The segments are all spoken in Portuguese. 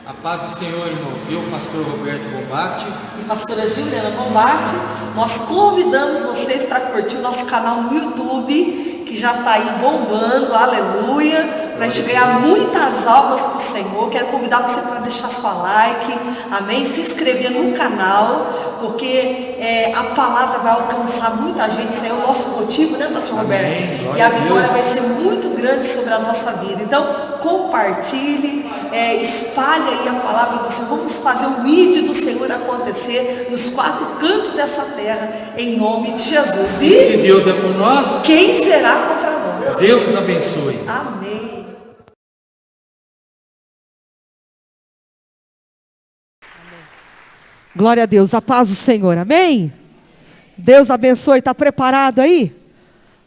A paz do Senhor, irmãos. Eu, pastor Roberto Bombatti e pastora Juliana Bombatti, nós convidamos vocês para curtir o nosso canal no YouTube, que já está aí bombando, aleluia, para a gente ganhar muitas almas para o Senhor. Quero convidar você para deixar sua like, amém? Se inscrever no canal, porque a palavra vai alcançar muita gente. Isso é o nosso motivo, né, pastor Roberto? E a vitória vai ser muito grande sobre a nossa vida. Então, compartilhe, espalhe aí a palavra do Senhor. Vamos fazer o ID do Senhor acontecer nos 4 cantos dessa terra, em nome de Jesus. E se Deus é por nós, quem será contra nós? Deus abençoe. Amém. Glória a Deus, a paz do Senhor, amém? Deus abençoe, está preparado aí?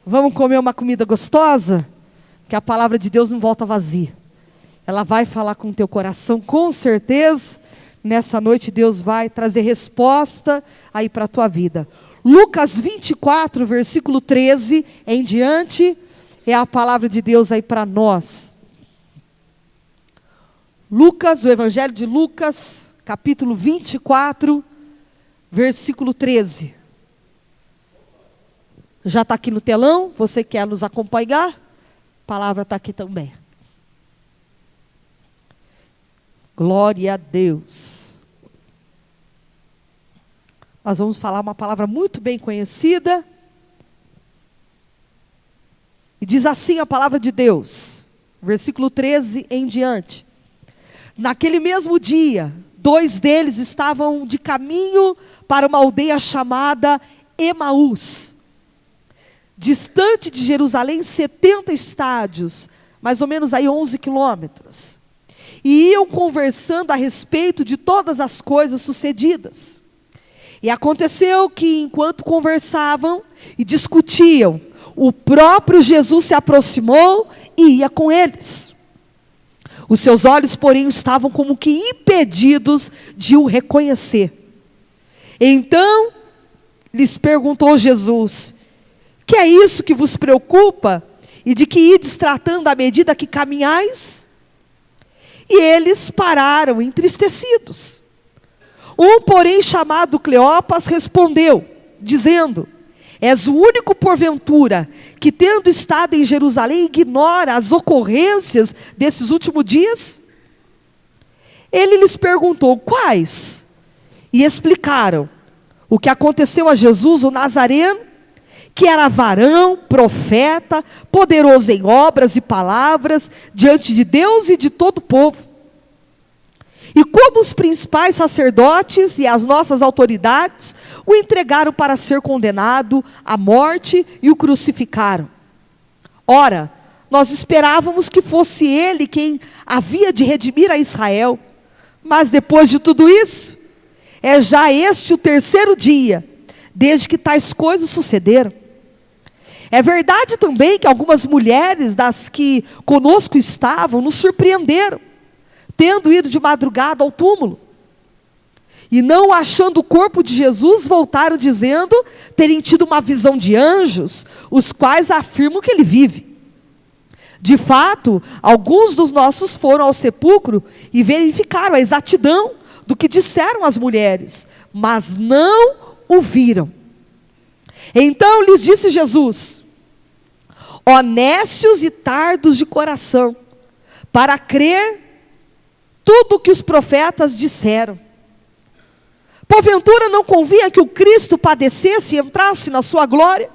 Vamos comer uma comida gostosa? Que a palavra de Deus não volta vazia. Ela vai falar com o teu coração, com certeza. Nessa noite Deus vai trazer resposta aí para a tua vida. Lucas 24, versículo 13 em diante, é a palavra de Deus aí para nós. Lucas, o Evangelho de Lucas, capítulo 24, versículo 13. Já está aqui no telão, você quer nos acompanhar? A palavra está aqui também. Glória a Deus. Nós vamos falar uma palavra muito bem conhecida. E diz assim a palavra de Deus, versículo 13 em diante. Naquele mesmo dia, 2 deles estavam de caminho para uma aldeia chamada Emaús, distante de Jerusalém 70 estádios, mais ou menos aí 11 quilômetros. E iam conversando a respeito de todas as coisas sucedidas. E aconteceu que enquanto conversavam e discutiam, o próprio Jesus se aproximou e ia com eles. Os seus olhos, porém, estavam como que impedidos de o reconhecer. Então, lhes perguntou Jesus: que é isso que vos preocupa? E de que ides tratando à medida que caminhais? E eles pararam entristecidos. Um, porém, chamado Cleopas, respondeu, dizendo: és o único, porventura, que tendo estado em Jerusalém, ignora as ocorrências desses últimos dias? Ele lhes perguntou: quais? E explicaram o que aconteceu a Jesus, o Nazareno, que era varão, profeta, poderoso em obras e palavras, diante de Deus e de todo o povo. E como os principais sacerdotes e as nossas autoridades o entregaram para ser condenado à morte e o crucificaram. Ora, nós esperávamos que fosse ele quem havia de redimir a Israel. Mas depois de tudo isso, é já este o 3º dia, desde que tais coisas sucederam. É verdade também que algumas mulheres das que conosco estavam nos surpreenderam, tendo ido de madrugada ao túmulo. E não achando o corpo de Jesus, voltaram dizendo terem tido uma visão de anjos, os quais afirmam que ele vive. De fato, alguns dos nossos foram ao sepulcro e verificaram a exatidão do que disseram as mulheres, mas não o viram. Então lhes disse Jesus: ó nécios e tardos de coração, para crer tudo o que os profetas disseram. Porventura não convinha que o Cristo padecesse e entrasse na sua glória?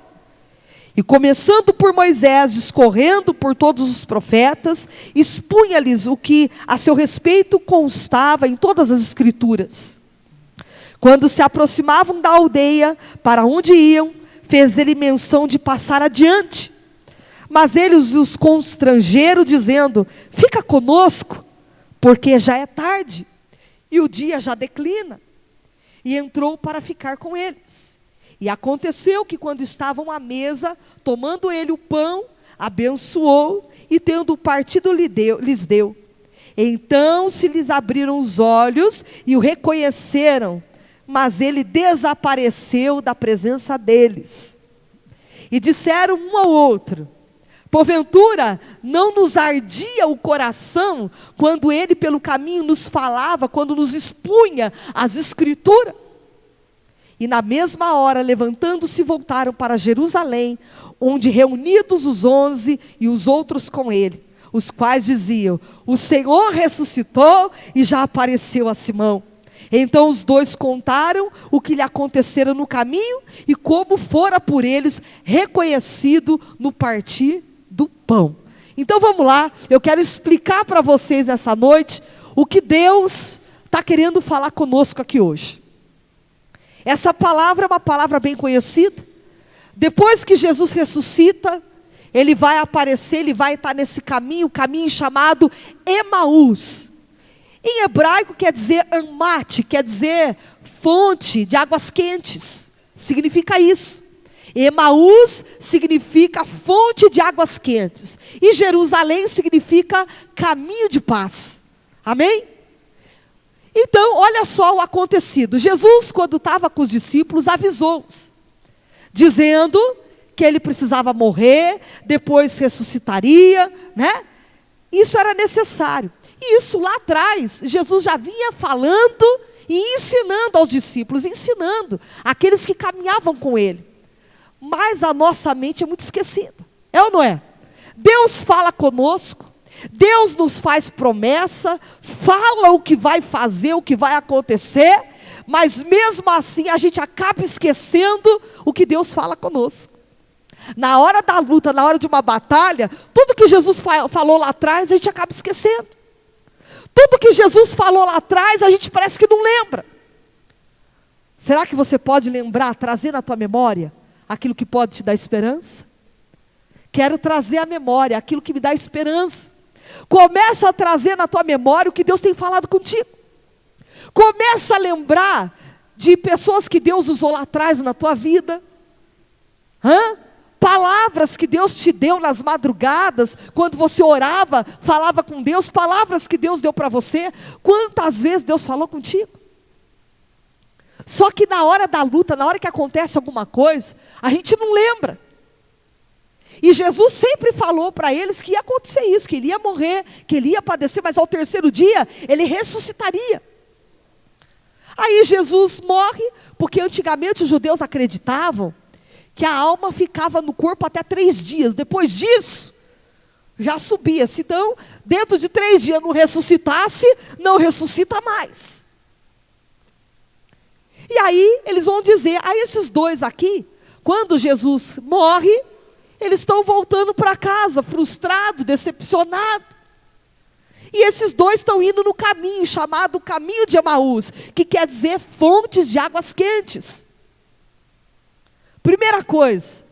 E começando por Moisés, discorrendo por todos os profetas, expunha-lhes o que a seu respeito constava em todas as escrituras. Quando se aproximavam da aldeia para onde iam, fez ele menção de passar adiante. Mas eles os constrangeram, dizendo: fica conosco, porque já é tarde, e o dia já declina. E entrou para ficar com eles. E aconteceu que quando estavam à mesa, tomando ele o pão, abençoou, e tendo partido lhes deu. Então se lhes abriram os olhos, e o reconheceram, mas ele desapareceu da presença deles. E disseram um ao outro: Porventura, não nos ardia o coração quando ele pelo caminho nos falava, quando nos expunha as Escrituras? E na mesma hora, levantando-se, voltaram para Jerusalém, onde reunidos os 11 e os outros com ele, os quais diziam: o Senhor ressuscitou e já apareceu a Simão. Então os dois contaram o que lhe acontecera no caminho e como fora por eles reconhecido no partir do pão. Então vamos lá, eu quero explicar para vocês nessa noite o que Deus está querendo falar conosco aqui hoje. Essa palavra é uma palavra bem conhecida. Depois que Jesus ressuscita, ele vai aparecer, ele vai estar nesse caminho, o caminho chamado Emaús. Em hebraico quer dizer amate, quer dizer fonte de águas quentes. Significa isso. Emaús significa fonte de águas quentes. E Jerusalém significa caminho de paz. Amém? Então, olha só o acontecido. Jesus, quando estava com os discípulos, avisou-os, dizendo que ele precisava morrer, depois ressuscitaria, né? Isso era necessário. E isso lá atrás, Jesus já vinha falando e ensinando aos discípulos, ensinando aqueles que caminhavam com ele. Mas a nossa mente é muito esquecida, é ou não é? Deus fala conosco, Deus nos faz promessa, fala o que vai fazer, o que vai acontecer, mas mesmo assim a gente acaba esquecendo o que Deus fala conosco. Na hora da luta, na hora de uma batalha, tudo que Jesus falou lá atrás, a gente acaba esquecendo. Tudo que Jesus falou lá atrás, a gente parece que não lembra. Será que você pode lembrar, trazer na tua memória aquilo que pode te dar esperança? Quero trazer à memória aquilo que me dá esperança. Começa a trazer na tua memória o que Deus tem falado contigo. Começa a lembrar de pessoas que Deus usou lá atrás na tua vida. Palavras que Deus te deu nas madrugadas, quando você orava, falava com Deus, palavras que Deus deu para você. Quantas vezes Deus falou contigo? Só que na hora da luta, na hora que acontece alguma coisa, a gente não lembra. E Jesus sempre falou para eles que ia acontecer isso, que ele ia morrer, que ele ia padecer, mas ao terceiro dia ele ressuscitaria. Aí Jesus morre, porque antigamente os judeus acreditavam que a alma ficava no corpo até 3 dias. Depois disso, já subia. Se não, dentro de 3 dias não ressuscitasse, não ressuscita mais. E aí, eles vão dizer, esses dois aqui, quando Jesus morre, eles estão voltando para casa, frustrados, decepcionados. E esses dois estão indo no caminho, chamado caminho de Emaús, que quer dizer fontes de águas quentes. Primeira coisa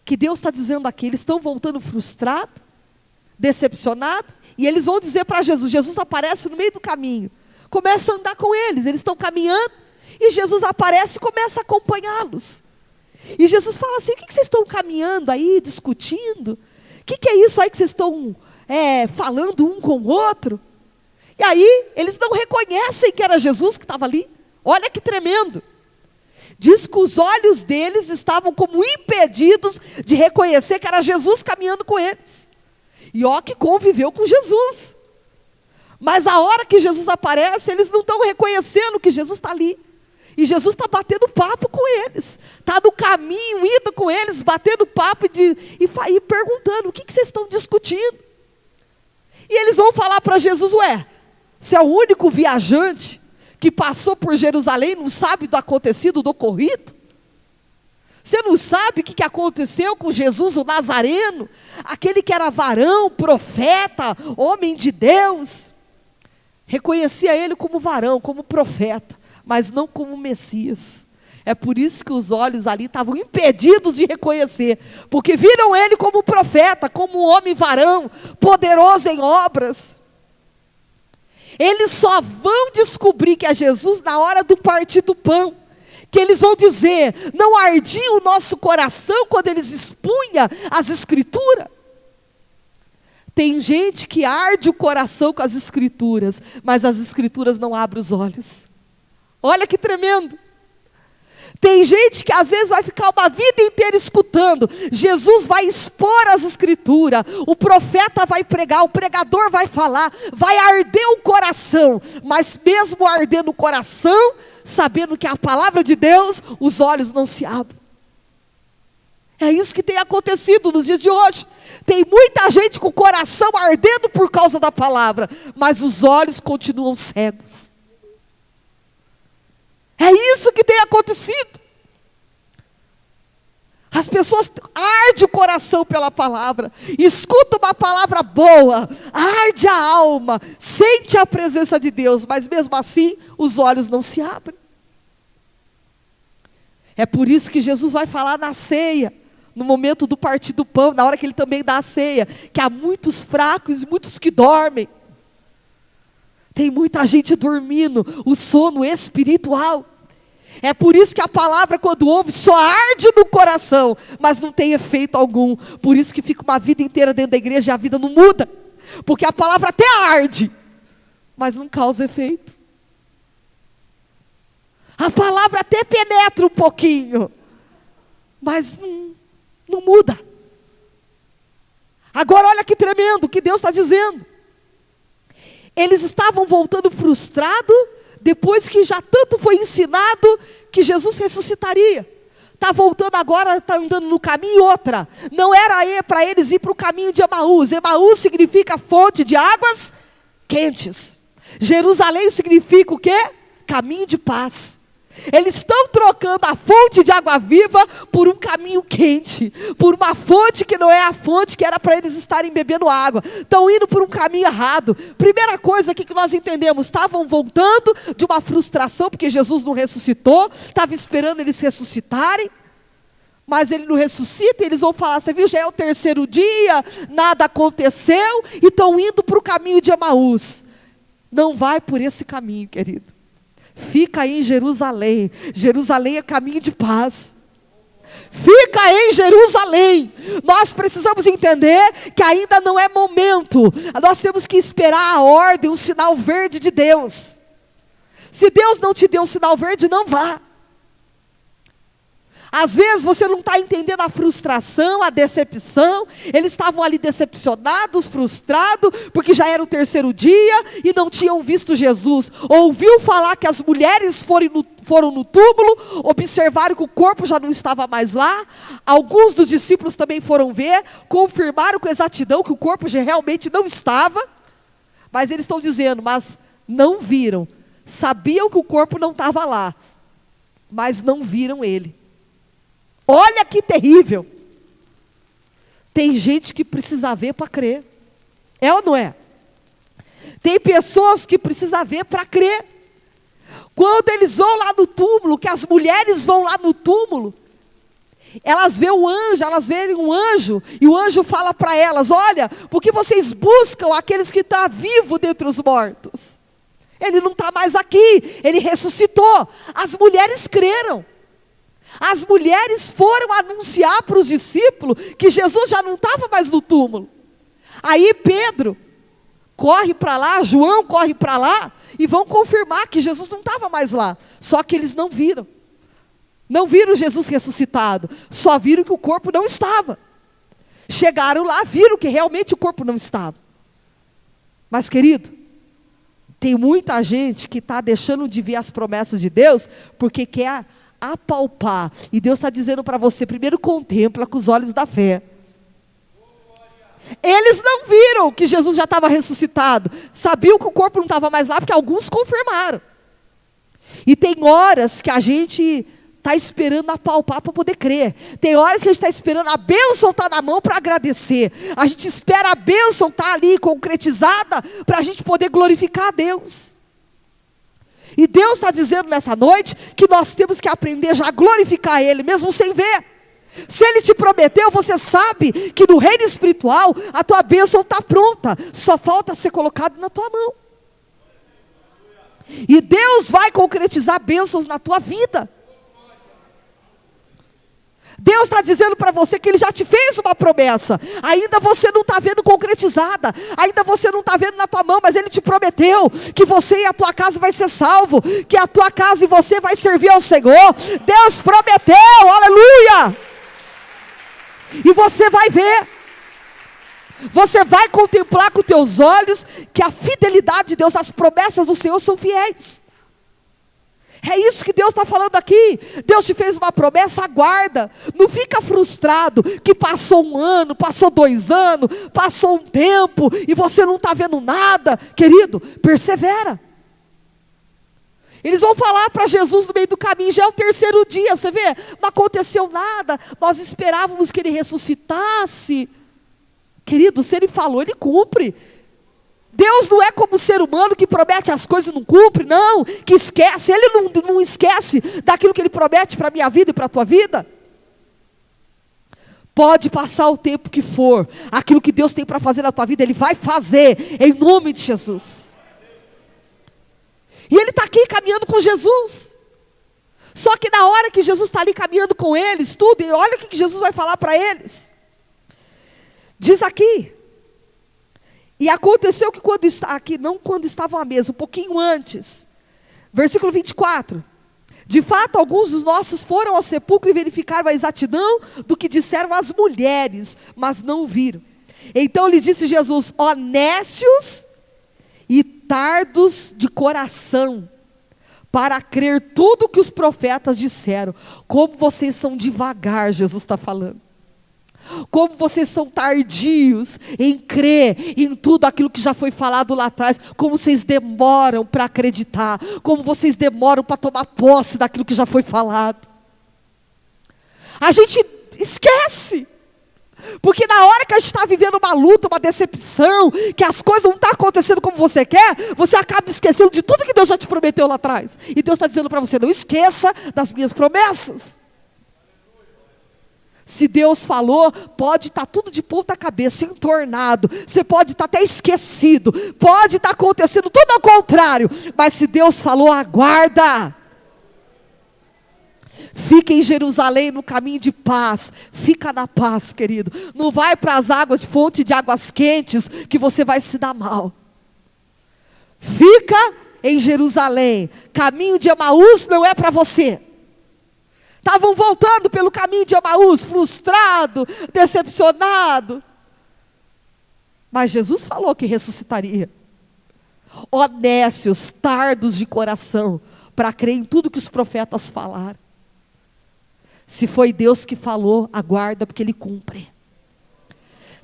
que Deus está dizendo aqui, eles estão voltando frustrados, decepcionados, e eles vão dizer para Jesus, Jesus aparece no meio do caminho, começa a andar com eles estão caminhando, e Jesus aparece e começa a acompanhá-los. E Jesus fala assim: o que vocês estão caminhando aí, discutindo? O que é isso aí que vocês estão falando um com o outro? E aí, eles não reconhecem que era Jesus que estava ali. Olha que tremendo. Diz que os olhos deles estavam como impedidos de reconhecer que era Jesus caminhando com eles. E ó que conviveu com Jesus. Mas a hora que Jesus aparece, eles não estão reconhecendo que Jesus está ali. E Jesus está batendo papo com eles. Está no caminho, indo com eles, batendo papo e perguntando: o que vocês estão discutindo? E eles vão falar para Jesus: você é o único viajante que passou por Jerusalém, não sabe do acontecido, do ocorrido? Você não sabe o que aconteceu com Jesus, o Nazareno, aquele que era varão, profeta, homem de Deus? Reconhecia ele como varão, como profeta, mas não como Messias. É por isso que os olhos ali estavam impedidos de reconhecer, porque viram ele como profeta, como um homem varão, poderoso em obras. Eles só vão descobrir que é Jesus na hora do partir do pão, que eles vão dizer: não ardia o nosso coração quando eles expunham as Escrituras? Tem gente que arde o coração com as Escrituras, mas as Escrituras não abrem os olhos. Olha que tremendo. Tem gente que às vezes vai ficar uma vida inteira escutando. Jesus vai expor as escrituras, o profeta vai pregar, o pregador vai falar, vai arder o coração. Mas mesmo ardendo o coração, sabendo que é a palavra de Deus, os olhos não se abrem. É isso que tem acontecido nos dias de hoje. Tem muita gente com o coração ardendo por causa da palavra, mas os olhos continuam cegos. É isso que tem acontecido. As pessoas ardem o coração pela palavra, escutam uma palavra boa, arde a alma, sente a presença de Deus, mas mesmo assim os olhos não se abrem. É por isso que Jesus vai falar na ceia, no momento do partir do pão, na hora que ele também dá a ceia, que há muitos fracos e muitos que dormem. Tem muita gente dormindo, o sono espiritual. É por isso que a palavra, quando ouve, só arde no coração, mas não tem efeito algum. Por isso que fica uma vida inteira dentro da igreja e a vida não muda. Porque a palavra até arde, mas não causa efeito. A palavra até penetra um pouquinho, mas não muda. Agora olha que tremendo o que Deus está dizendo. Eles estavam voltando frustrados, depois que já tanto foi ensinado que Jesus ressuscitaria. Está voltando agora, está andando no caminho. Outra, não era para eles ir para o caminho de Emaús. Emaús significa fonte de águas quentes. Jerusalém significa o quê? Caminho de paz. Eles estão trocando a fonte de água viva por um caminho quente, por uma fonte que não é a fonte que era para eles estarem bebendo água. Estão indo por um caminho errado. Primeira coisa aqui que nós entendemos, estavam voltando de uma frustração, porque Jesus não ressuscitou, estava esperando eles ressuscitarem, mas ele não ressuscita, e eles vão falar, você viu, já é o terceiro dia, nada aconteceu, e estão indo para o caminho de Emaús. Não vai por esse caminho, querido. Fica aí em Jerusalém. Jerusalém é caminho de paz. Fica em Jerusalém. Nós precisamos entender que ainda não é momento. Nós temos que esperar a ordem, o sinal verde de Deus. Se Deus não te deu um sinal verde, não vá. Às vezes você não está entendendo a frustração, a decepção. Eles estavam ali decepcionados, frustrados, porque já era o terceiro dia e não tinham visto Jesus. Ouviu falar que as mulheres foram no túmulo, observaram que o corpo já não estava mais lá. Alguns dos discípulos também foram ver, confirmaram com exatidão que o corpo já realmente não estava. Mas eles estão dizendo, mas não viram. Sabiam que o corpo não estava lá, mas não viram ele. Olha que terrível. Tem gente que precisa ver para crer. É ou não é? Tem pessoas que precisam ver para crer. Quando eles vão lá no túmulo, que as mulheres vão lá no túmulo, elas veem um anjo, elas veem um anjo, e o anjo fala para elas, olha, porque vocês buscam aqueles que estão vivos dentre os mortos. Ele não está mais aqui, ele ressuscitou. As mulheres creram. As mulheres foram anunciar para os discípulos que Jesus já não estava mais no túmulo. Aí Pedro corre para lá, João corre para lá e vão confirmar que Jesus não estava mais lá. Só que eles não viram. Não viram Jesus ressuscitado, só viram que o corpo não estava. Chegaram lá, viram que realmente o corpo não estava. Mas querido, tem muita gente que está deixando de ver as promessas de Deus porque quer apalpar. E Deus está dizendo para você, primeiro contempla com os olhos da fé. Eles não viram que Jesus já estava ressuscitado. Sabiam que o corpo não estava mais lá, porque alguns confirmaram. E tem horas que a gente está esperando apalpar para poder crer. Tem horas que a gente está esperando a bênção estar na mão para agradecer. A gente espera a bênção estar ali concretizada para a gente poder glorificar a Deus. E Deus está dizendo nessa noite que nós temos que aprender já a glorificar Ele, mesmo sem ver. Se Ele te prometeu, você sabe que no reino espiritual a tua bênção está pronta, só falta ser colocado na tua mão. E Deus vai concretizar bênçãos na tua vida. Deus está dizendo para você que Ele já te fez uma promessa. Ainda você não está vendo concretizada. Ainda você não está vendo na tua mão. Mas Ele te prometeu que você e a tua casa vai ser salvo. Que a tua casa e você vai servir ao Senhor. Deus prometeu, aleluia. E você vai ver. Você vai contemplar com teus olhos que a fidelidade de Deus, as promessas do Senhor são fiéis. É isso que Deus está falando aqui. Deus te fez uma promessa, aguarda. Não fica frustrado que passou 1 ano, passou 2 anos, passou um tempo e você não está vendo nada. Querido, persevera. Eles vão falar para Jesus no meio do caminho, já é o 3º dia, você vê? Não aconteceu nada, nós esperávamos que Ele ressuscitasse. Querido, se Ele falou, Ele cumpre. Deus não é como o ser humano que promete as coisas e não cumpre, não, que esquece. Ele não esquece daquilo que Ele promete para a minha vida e para a tua vida. Pode passar o tempo que for, aquilo que Deus tem para fazer na tua vida, Ele vai fazer, em nome de Jesus. E Ele está aqui caminhando com Jesus. Só que na hora que Jesus está ali caminhando com eles, tudo, e olha o que Jesus vai falar para eles. Diz aqui: e aconteceu que quando está aqui, não quando estavam à mesa, um pouquinho antes, versículo 24, de fato alguns dos nossos foram ao sepulcro e verificaram a exatidão do que disseram as mulheres, mas não o viram. Então lhes disse Jesus: ó nécios e tardos de coração, para crer tudo o que os profetas disseram. Como vocês são devagar, Jesus está falando. Como vocês são tardios em crer em tudo aquilo que já foi falado lá atrás. Como vocês demoram para acreditar. Como vocês demoram para tomar posse daquilo que já foi falado. A gente esquece. Porque na hora que a gente está vivendo uma luta, uma decepção, que as coisas não estão acontecendo como você quer, você acaba esquecendo de tudo que Deus já te prometeu lá atrás. E Deus está dizendo para você: não esqueça das minhas promessas. Se Deus falou, pode estar tudo de ponta cabeça, entornado. Você pode estar até esquecido. Pode estar acontecendo tudo ao contrário. Mas se Deus falou, aguarda. Fica em Jerusalém no caminho de paz. Fica na paz, querido. Não vai para as águas, fonte de águas quentes, que você vai se dar mal. Fica em Jerusalém. Caminho de Emaús não é para você. Estavam voltando pelo caminho de Emaús, frustrado, decepcionado. Mas Jesus falou que ressuscitaria. Ó nécios, tardos de coração, para crer em tudo que os profetas falaram. Se foi Deus que falou, aguarda, porque Ele cumpre.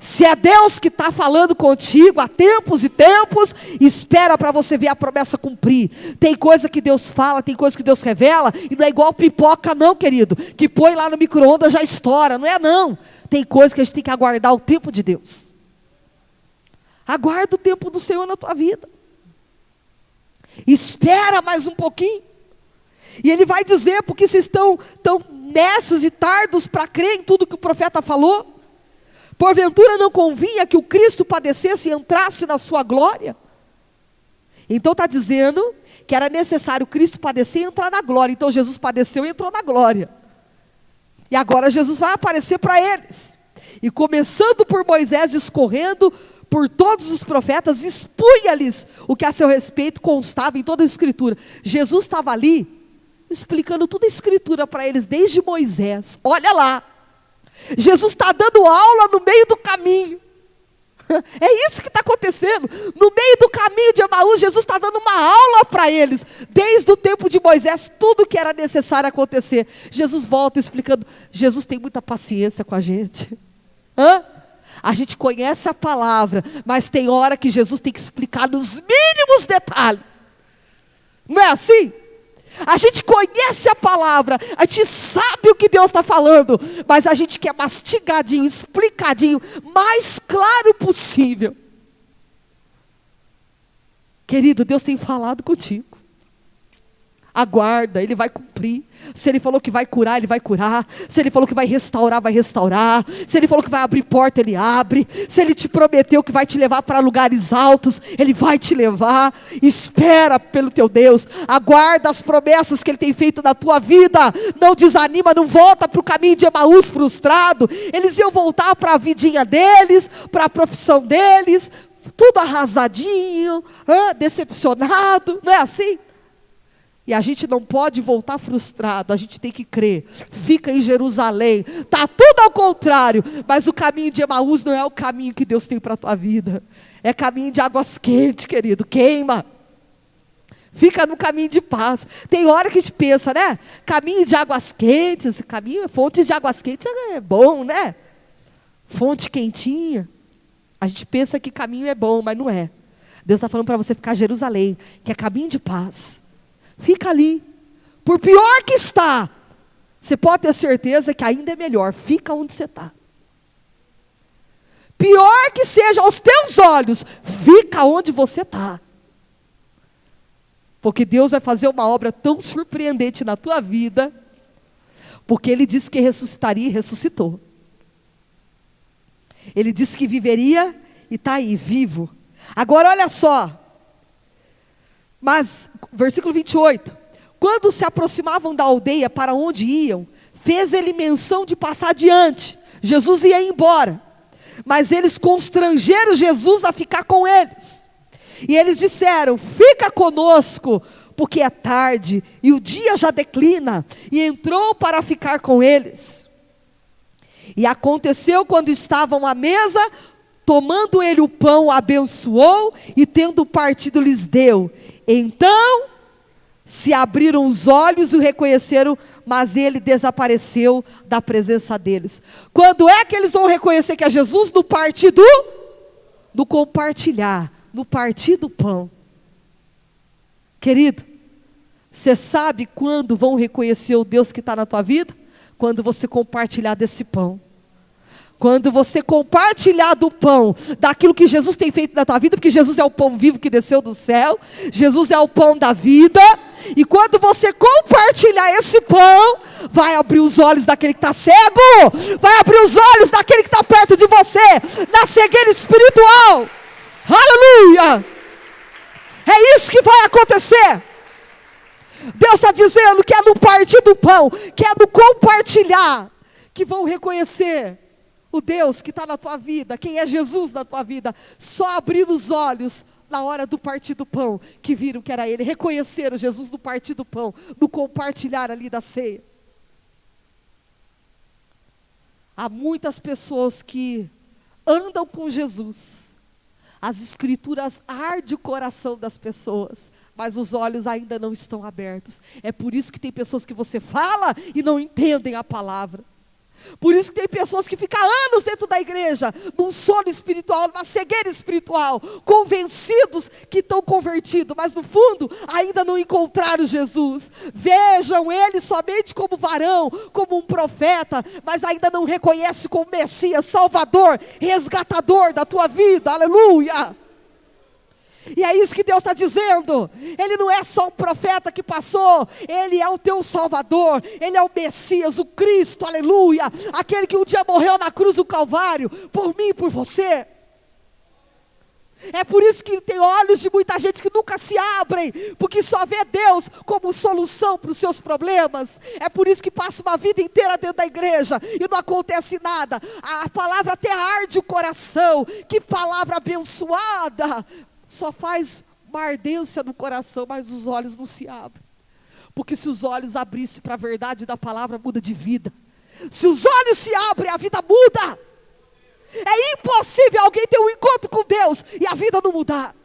Se é Deus que está falando contigo há tempos e tempos, espera para você ver a promessa cumprir. Tem coisa que Deus fala, tem coisa que Deus revela, e não é igual pipoca não, querido, que põe lá no micro-ondas já estoura, não é não. Tem coisa que a gente tem que aguardar o tempo de Deus. Aguarda o tempo do Senhor na tua vida. Espera mais um pouquinho. E Ele vai dizer, porque vocês estão tão nécios e tardos para crer em tudo que o profeta falou. Porventura não convinha que o Cristo padecesse e entrasse na sua glória? Então está dizendo que era necessário Cristo padecer e entrar na glória. Então Jesus padeceu e entrou na glória. E agora Jesus vai aparecer para eles. E começando por Moisés, discorrendo por todos os profetas, expunha-lhes o que a seu respeito constava em toda a Escritura. Jesus estava ali, explicando toda a Escritura para eles, desde Moisés. Olha lá. Jesus está dando aula no meio do caminho. É isso que está acontecendo. No meio do caminho de Emaús, Jesus está dando uma aula para eles. Desde o tempo de Moisés, tudo que era necessário acontecer. Jesus volta explicando. Jesus tem muita paciência com a gente. A gente conhece a palavra, mas tem hora que Jesus tem que explicar nos mínimos detalhes. Não é assim? A gente conhece a palavra, a gente sabe o que Deus está falando, mas a gente quer mastigadinho, explicadinho, mais claro possível. Querido, Deus tem falado contigo. Aguarda, Ele vai cumprir. Se Ele falou que vai curar, Ele vai curar. Se Ele falou que vai restaurar, vai restaurar. Se Ele falou que vai abrir porta, Ele abre. Se Ele te prometeu que vai te levar para lugares altos, Ele vai te levar. Espera pelo teu Deus. Aguarda as promessas que Ele tem feito na tua vida. Não desanima, não volta para o caminho de Emaús frustrado. Eles iam voltar para a vidinha deles, para a profissão deles, tudo arrasadinho, decepcionado. Não é assim? E a gente não pode voltar frustrado, a gente tem que crer. Fica em Jerusalém, está tudo ao contrário, mas o caminho de Emaús não é o caminho que Deus tem para a tua vida. É caminho de águas quentes, querido, queima. Fica no caminho de paz. Tem hora que a gente pensa, né? Caminho de águas quentes, fontes de águas quentes é bom, né? Fonte quentinha. A gente pensa que caminho é bom, mas não é. Deus está falando para você ficar em Jerusalém, que é caminho de paz. Fica ali. Por pior que está, você pode ter certeza que ainda é melhor. Fica onde você está. Pior que seja aos teus olhos, fica onde você está. Porque Deus vai fazer uma obra tão surpreendente na tua vida, porque Ele disse que ressuscitaria e ressuscitou. Ele disse que viveria e está aí, vivo. Agora olha só. Mas, versículo 28. Quando se aproximavam da aldeia para onde iam, fez Ele menção de passar adiante. Jesus ia embora. Mas eles constrangeram Jesus a ficar com eles. E eles disseram: fica conosco, porque é tarde e o dia já declina. E entrou para ficar com eles. E aconteceu quando estavam à mesa, tomando ele o pão, abençoou e tendo partido lhes deu. Então se abriram os olhos e o reconheceram, mas ele desapareceu da presença deles. Quando é que eles vão reconhecer que é Jesus? No partir no compartilhar, no partir do pão. Querido, você sabe quando vão reconhecer o Deus que está na tua vida? Quando você compartilhar desse pão. Quando você compartilhar do pão, daquilo que Jesus tem feito na tua vida, porque Jesus é o pão vivo que desceu do céu, Jesus é o pão da vida, e quando você compartilhar esse pão, vai abrir os olhos daquele que está cego, vai abrir os olhos daquele que está perto de você, na cegueira espiritual. Aleluia! É isso que vai acontecer. Deus está dizendo que é no partir do pão, que é no compartilhar, que vão reconhecer o Deus que está na tua vida, quem é Jesus na tua vida. Só abrir os olhos na hora do partir do pão, que viram que era Ele, reconheceram Jesus no partir do pão, no compartilhar ali da ceia. Há muitas pessoas que andam com Jesus, as escrituras ardem o coração das pessoas, mas os olhos ainda não estão abertos. É por isso que tem pessoas que você fala e não entendem a palavra. Por isso que tem pessoas que ficam anos dentro da igreja, num sono espiritual, numa cegueira espiritual, convencidos que estão convertidos, mas no fundo ainda não encontraram Jesus. Vejam Ele somente como varão, como um profeta, mas ainda não reconhece como Messias, Salvador, resgatador da tua vida. Aleluia! E é isso que Deus está dizendo. Ele não é só um profeta que passou, Ele é o teu Salvador, Ele é o Messias, o Cristo, aleluia, aquele que um dia morreu na cruz do Calvário, por mim e por você. É por isso que tem olhos de muita gente que nunca se abrem, porque só vê Deus como solução para os seus problemas. É por isso que passa uma vida inteira dentro da igreja e não acontece nada. A palavra até arde o coração, que palavra abençoada. Só faz uma ardência no coração, mas os olhos não se abrem. Porque se os olhos abrissem para a verdade da palavra, muda de vida. Se os olhos se abrem, a vida muda. É impossível alguém ter um encontro com Deus e a vida não mudar.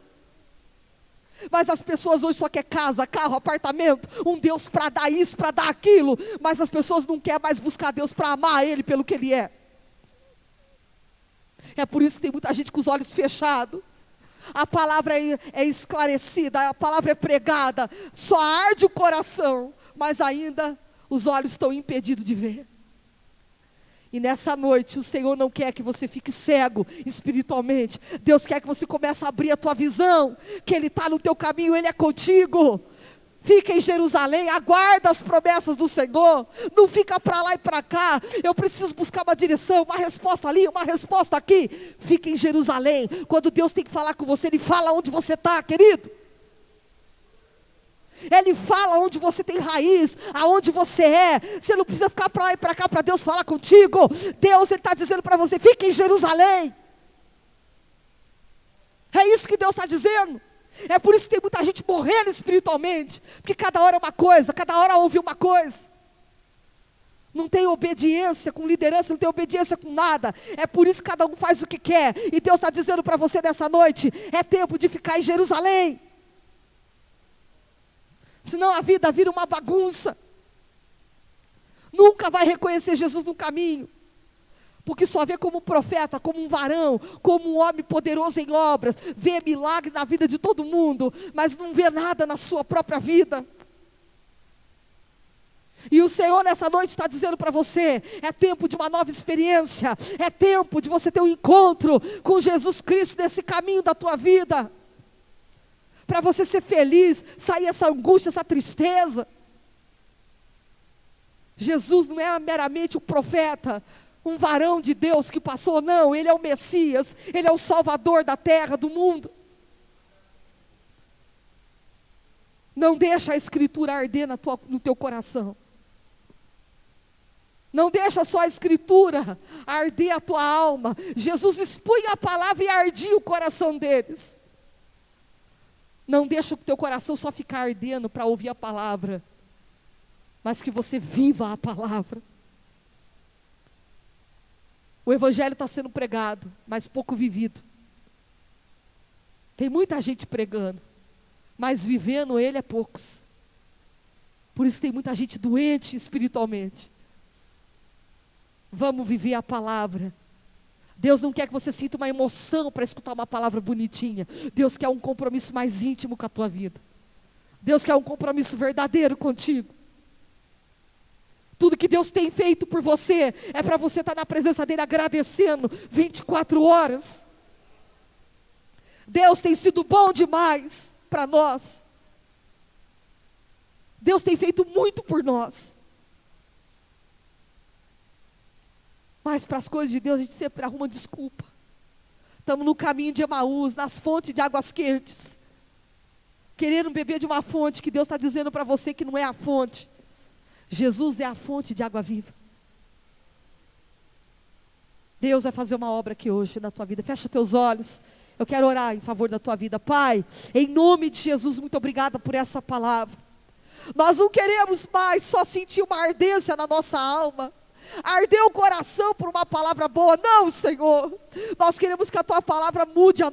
Mas as pessoas hoje só querem casa, carro, apartamento, um Deus para dar isso, para dar aquilo. Mas as pessoas não querem mais buscar Deus para amar Ele pelo que Ele é. É por isso que tem muita gente com os olhos fechados. A palavra é esclarecida, a palavra é pregada, só arde o coração, mas ainda os olhos estão impedidos de ver. E nessa noite o Senhor não quer que você fique cego espiritualmente. Deus quer que você comece a abrir a tua visão, que Ele está no teu caminho, Ele é contigo. Fica em Jerusalém, aguarda as promessas do Senhor. Não fica para lá e para cá. Eu preciso buscar uma direção, uma resposta ali, uma resposta aqui. Fica em Jerusalém. Quando Deus tem que falar com você, Ele fala onde você está, querido. Ele fala onde você tem raiz, aonde você é. Você não precisa ficar para lá e para cá para Deus falar contigo. Deus, Ele está dizendo para você, fica em Jerusalém. É isso que Deus está dizendo. É por isso que tem muita gente morrendo espiritualmente. Porque cada hora é uma coisa, cada hora ouve uma coisa. Não tem obediência com liderança, não tem obediência com nada. É por isso que cada um faz o que quer. E Deus está dizendo para você nessa noite, é tempo de ficar em Jerusalém. Senão a vida vira uma bagunça. Nunca vai reconhecer Jesus no caminho. Porque só vê como um profeta, como um varão, como um homem poderoso em obras. Vê milagre na vida de todo mundo, mas não vê nada na sua própria vida. E o Senhor nessa noite está dizendo para você, é tempo de uma nova experiência. É tempo de você ter um encontro com Jesus Cristo nesse caminho da tua vida. Para você ser feliz, sair essa angústia, essa tristeza. Jesus não é meramente um profeta, um varão de Deus que passou, não, Ele é o Messias, Ele é o Salvador da terra, do mundo. Não deixa a Escritura arder no teu coração. Não deixa só a Escritura arder a tua alma. Jesus expunha a palavra e ardia o coração deles. Não deixa o teu coração só ficar ardendo para ouvir a palavra, mas que você viva a palavra. O Evangelho está sendo pregado, mas pouco vivido. Tem muita gente pregando, mas vivendo ele é poucos. Por isso tem muita gente doente espiritualmente. Vamos viver a palavra. Deus não quer que você sinta uma emoção para escutar uma palavra bonitinha. Deus quer um compromisso mais íntimo com a tua vida. Deus quer um compromisso verdadeiro contigo. Tudo que Deus tem feito por você é para você estar na presença dEle agradecendo 24 horas. Deus tem sido bom demais para nós. Deus tem feito muito por nós. Mas para as coisas de Deus a gente sempre arruma desculpa. Estamos no caminho de Emaús, nas fontes de águas quentes. Querendo beber de uma fonte que Deus está dizendo para você que não é a fonte. Jesus é a fonte de água viva. Deus vai fazer uma obra aqui hoje na tua vida. Fecha teus olhos. Eu quero orar em favor da tua vida. Pai, em nome de Jesus, muito obrigada por essa palavra. Nós não queremos mais só sentir uma ardência na nossa alma. Arder o coração por uma palavra boa. Não, Senhor. Nós queremos que a tua palavra mude as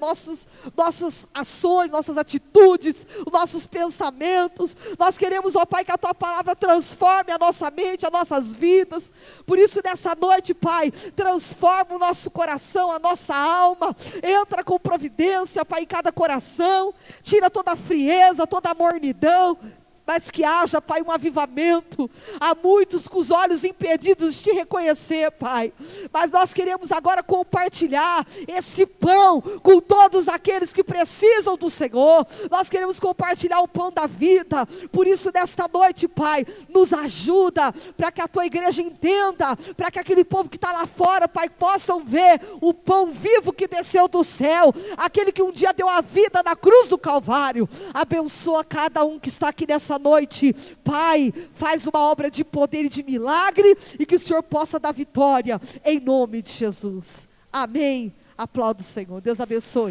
nossas ações, nossas atitudes, os nossos pensamentos. Nós queremos, ó Pai, que a tua palavra transforme a nossa mente, as nossas vidas. Por isso nessa noite, Pai, transforma o nosso coração, a nossa alma. Entra com providência, Pai, em cada coração. Tira toda a frieza, toda a mornidão. Mas que haja, Pai, um avivamento. Há muitos com os olhos impedidos de te reconhecer, Pai. Mas nós queremos agora compartilhar esse pão com todos aqueles que precisam do Senhor. Nós queremos compartilhar o pão da vida. Por isso, nesta noite, Pai, nos ajuda para que a tua igreja entenda, para que aquele povo que está lá fora, Pai, possam ver o pão vivo que desceu do céu, aquele que um dia deu a vida na cruz do Calvário. Abençoa cada um que está aqui nessa noite, Pai, faz uma obra de poder e de milagre, e que o Senhor possa dar vitória, em nome de Jesus, amém. Aplauda o Senhor, Deus abençoe.